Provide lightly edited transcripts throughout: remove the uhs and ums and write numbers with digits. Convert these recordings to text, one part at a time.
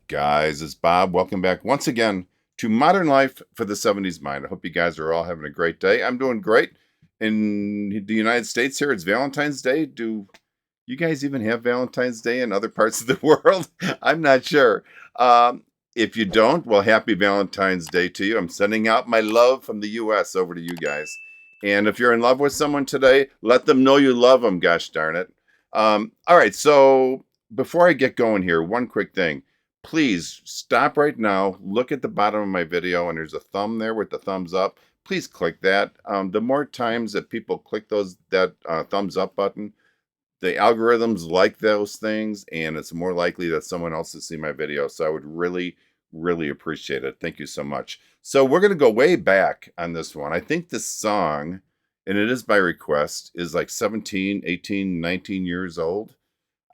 guys? It's Bob. Welcome back once again to Modern Life for the 70s Mind. I hope you guys are all having a great day. I'm doing great. In the United States here, it's Valentine's Day. Do you guys even have Valentine's Day in other parts of the world? I'm not sure. If you don't, well, happy Valentine's Day to you. I'm sending out my love from the U.S. over to you guys. And if you're in love with someone today, let them know you love them, gosh darn it. All right, so before I get going here, one quick thing. Please stop right now, look at the bottom of my video, and there's a thumb there with the thumbs up. Please click that. The more times that people click that thumbs up button, the algorithms like those things, and it's more likely that someone else will see my video. So I would really appreciate it. Thank you so much. So we're going to go way back on this one. I think this song, and it is by request, is like 17, 18, 19 years old,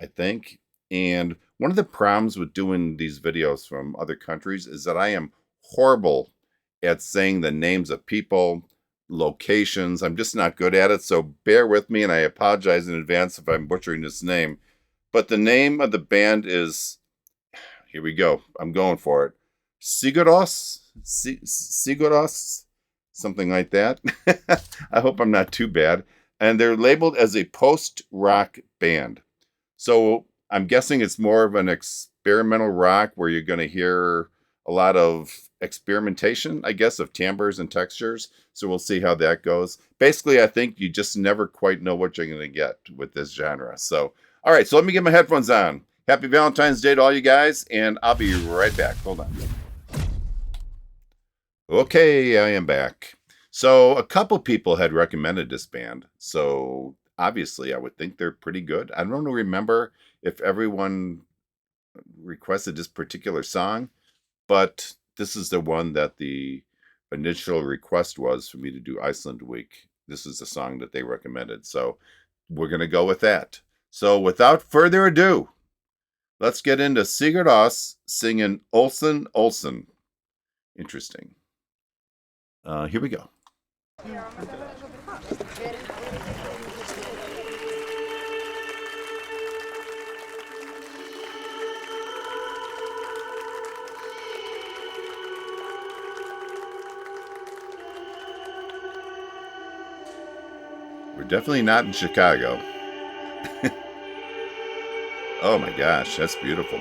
I think. And one of the problems with doing these videos from other countries is that I am horrible at saying the names of people, locations. I'm just not good at it. So bear with me, and I apologize in advance if I'm butchering this name. But the name of the band is, here we go. I'm going for it. Siguros, something like that. I hope I'm not too bad. And they're labeled as a post-rock band. So I'm guessing it's more of an experimental rock where you're going to hear a lot of experimentation, I guess, of timbres and textures. So we'll see how that goes. Basically, I think you just never quite know what you're going to get with this genre. So, all right, so let me get my headphones on. Happy Valentine's Day to all you guys, and I'll be right back. Hold on. Okay, I am back. So a couple people had recommended this band. So obviously, I would think they're pretty good. I don't remember if everyone requested this particular song, but this is the one that the initial request was for me to do Iceland Week. This is the song that they recommended. So we're going to go with that. So without further ado, let's get into Sigur singing Olsen Olsen. Interesting. Here we go. We're definitely not in Chicago. Oh my gosh, that's beautiful.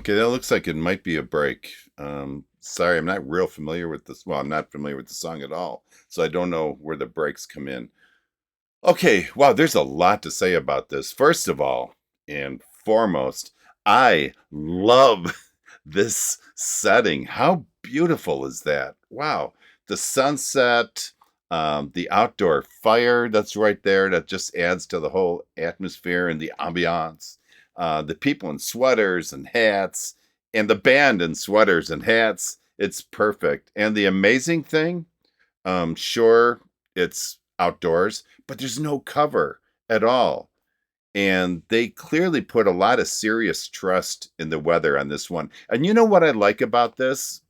Okay, that looks like it might be a break. Sorry, I'm not real familiar with this. Well, I'm not familiar with the song at all, so I don't know where the breaks come in. Okay, wow, there's a lot to say about this. First of all, and foremost, I love this setting. How beautiful is that? Wow, the sunset, the outdoor fire that's right there that just adds to the whole atmosphere and the ambiance. The people in sweaters and hats, and the band in sweaters and hats. It's perfect. And the amazing thing, sure, it's outdoors, but there's no cover at all. And they clearly put a lot of serious trust in the weather on this one. And you know what I like about this?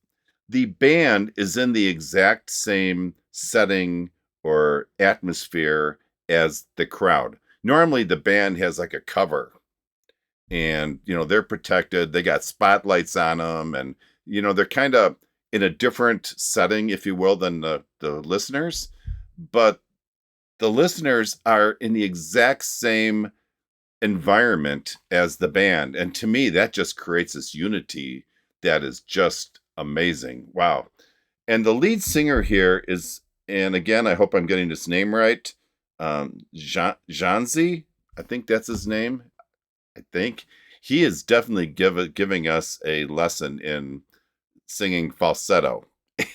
The band is in the exact same setting or atmosphere as the crowd. Normally, the band has like a cover, and they're protected. They got spotlights on them, and they're kind of in a different setting, if you will, than the listeners. But the listeners are in the exact same environment as the band. And to me, that just creates this unity that is just amazing. Wow. And the lead singer here is, and again, I hope I'm getting this name right, Janzi. I think that's his name. I think he is definitely giving us a lesson in singing falsetto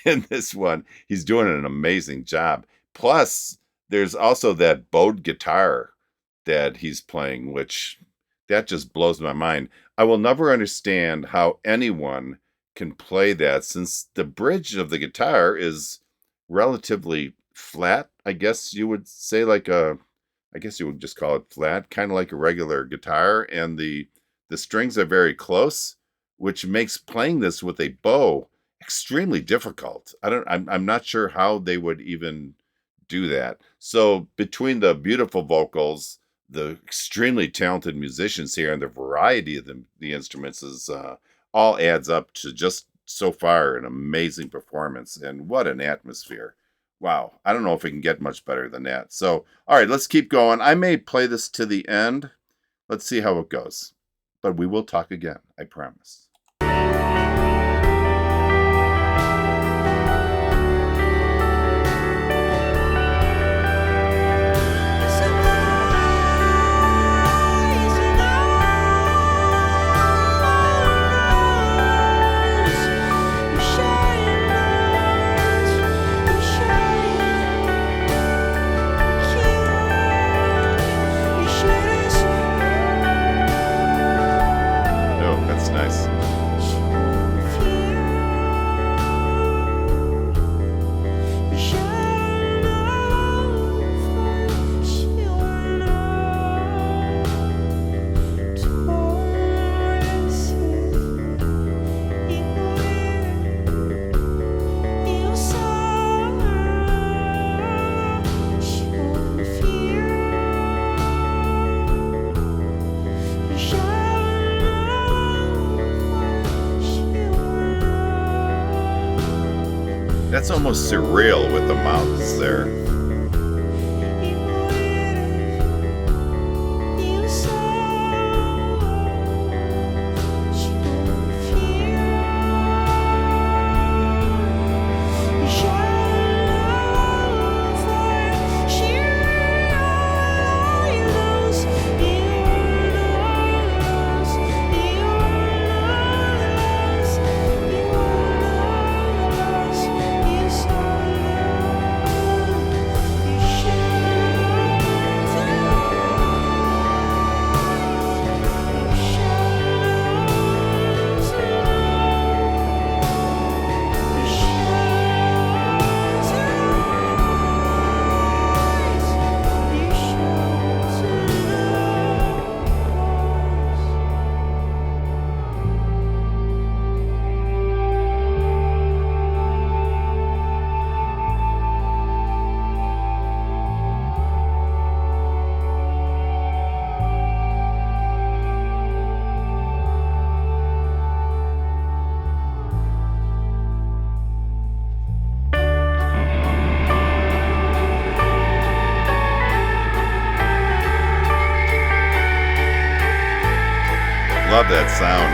in this one. He's doing an amazing job. Plus, there's also that bowed guitar that he's playing, which that just blows my mind. I will never understand how anyone can play that, since the bridge of the guitar is relatively flat. I guess you would say I guess you would just call it flat, kind of like a regular guitar, and the strings are very close, which makes playing this with a bow extremely difficult. I'm not sure how they would even do that. So between the beautiful vocals, the extremely talented musicians here, and the variety of the instruments is all adds up to just so far an amazing performance. And what an atmosphere. Wow. I don't know if we can get much better than that. So, all right, let's keep going. I may play this to the end. Let's see how it goes. But we will talk again, I promise. That's almost surreal with the mountains there. Love that sound.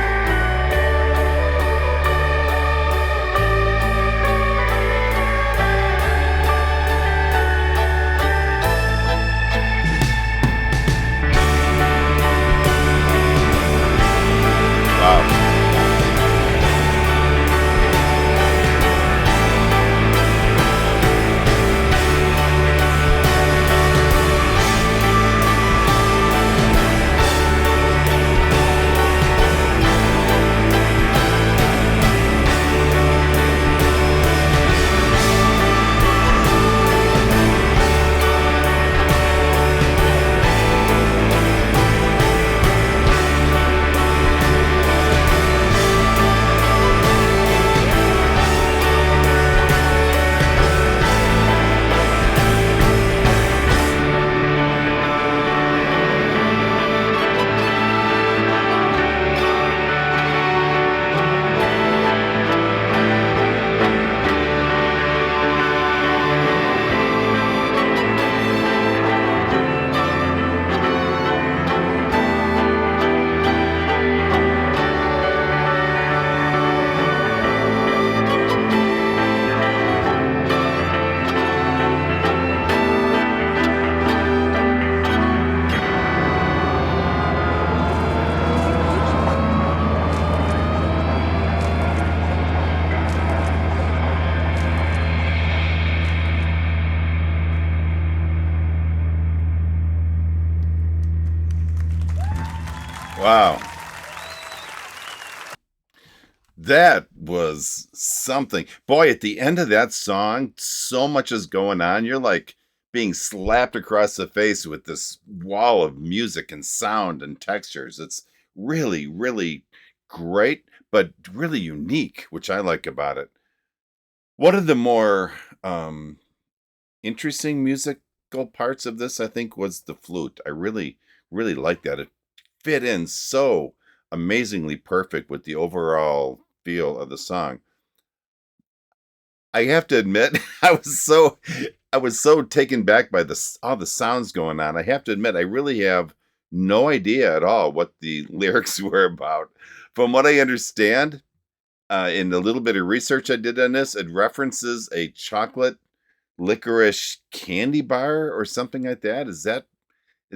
Wow. That was something. Boy, at the end of that song, so much is going on. You're like being slapped across the face with this wall of music and sound and textures. It's really, really great, but really unique, which I like about it. One of the more interesting musical parts of this, I think, was the flute. I really, really like that. It fit in so amazingly perfect with the overall feel of the song. I have to admit, I was so taken back by all the sounds going on. I have to admit, I really have no idea at all what the lyrics were about. From what I understand, in the little bit of research I did on this, it references a chocolate licorice candy bar or something like that. Is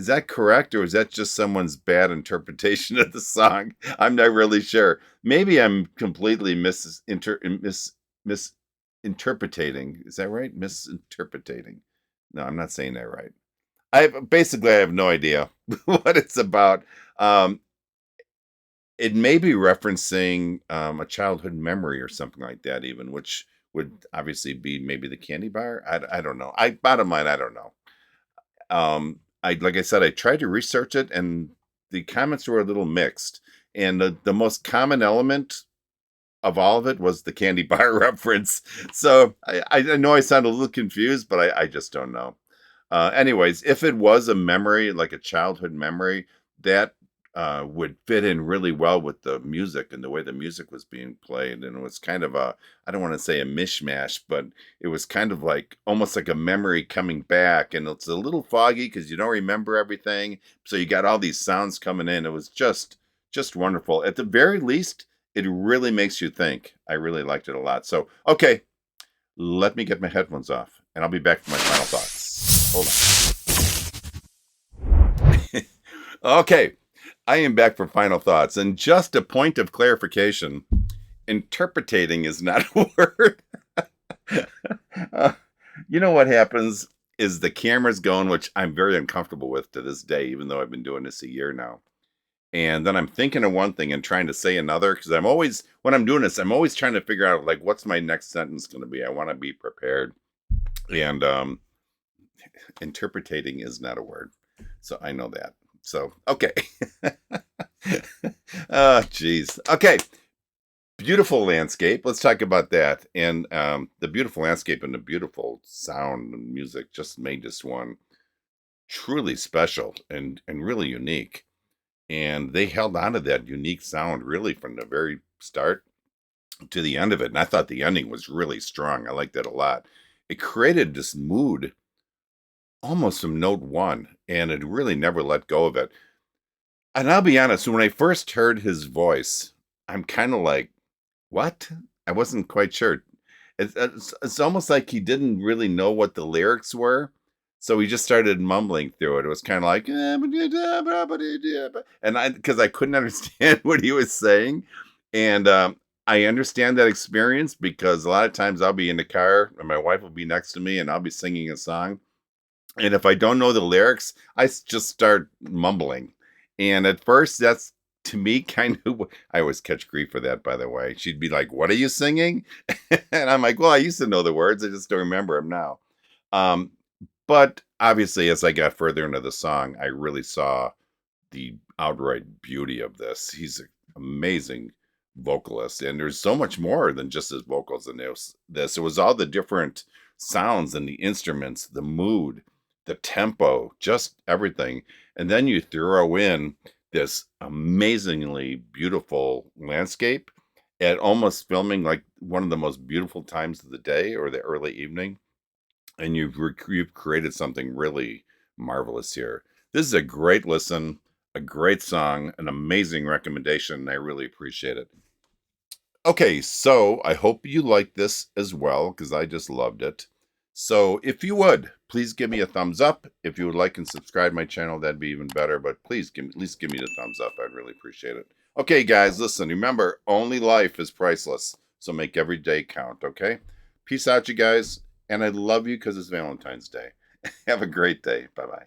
that correct, or is that just someone's bad interpretation of the song? I'm not really sure. Maybe I'm completely misinterpreting. Is that right? Misinterpreting. No, I'm not saying that right. I have no idea what it's about. Um, it may be referencing a childhood memory or something like that, even, which would obviously be maybe the candy bar. I don't know. I bottom line, I don't know. I like I said, I tried to research it, and the comments were a little mixed. And the most common element of all of it was the candy bar reference. So I know I sound a little confused, but I just don't know. Anyways, if it was a memory, like a childhood memory, that would fit in really well with the music and the way the music was being played. And it was kind of I don't want to say a mishmash, but it was kind of like almost like a memory coming back. And it's a little foggy because you don't remember everything. So you got all these sounds coming in. It was just wonderful. At the very least, it really makes you think. I really liked it a lot. So, okay, let me get my headphones off and I'll be back for my final thoughts. Hold on. Okay, I am back for final thoughts. And just a point of clarification, interpreting is not a word. Uh, you know what happens is the camera's going, which I'm very uncomfortable with to this day, even though I've been doing this a year now. And then I'm thinking of one thing and trying to say another, because I'm always, when I'm doing this, I'm always trying to figure out, like, what's my next sentence going to be. I want to be prepared. And interpreting is not a word. So I know that. So, okay. Oh, geez. Okay. Beautiful landscape. Let's talk about that. And the beautiful landscape and the beautiful sound and music just made this one truly special and really unique. And they held on to that unique sound really from the very start to the end of it. And I thought the ending was really strong. I liked that a lot. It created this mood almost from note one, and it really never let go of it. And I'll be honest, when I first heard his voice, I'm kind of like, what? I wasn't quite sure. It's almost like he didn't really know what the lyrics were. So he just started mumbling through it. It was kind of like, and because I couldn't understand what he was saying. And I understand that experience because a lot of times I'll be in the car and my wife will be next to me and I'll be singing a song. And if I don't know the lyrics, just start mumbling. And at first, that's to me kind of, I always catch grief for that, by the way. She'd be like, "What are you singing?" And I'm like, "Well, I used to know the words. I just don't remember them now." Um, but obviously, as I got further into the song, I really saw the outright beauty of this. He's an amazing vocalist, and there's so much more than just his vocals in this. It was all the different sounds and the instruments, the mood, the tempo, just everything. And then you throw in this amazingly beautiful landscape at almost filming like one of the most beautiful times of the day or the early evening. And you've created something really marvelous here. This is a great listen, a great song, an amazing recommendation. I really appreciate it. Okay, so I hope you like this as well because I just loved it. So if you would, please give me a thumbs up. If you would like and subscribe my channel, that'd be even better. But please at least give me the thumbs up. I'd really appreciate it. Okay, guys, listen, remember, only life is priceless. So make every day count, okay? Peace out, you guys. And I love you because it's Valentine's Day. Have a great day. Bye-bye.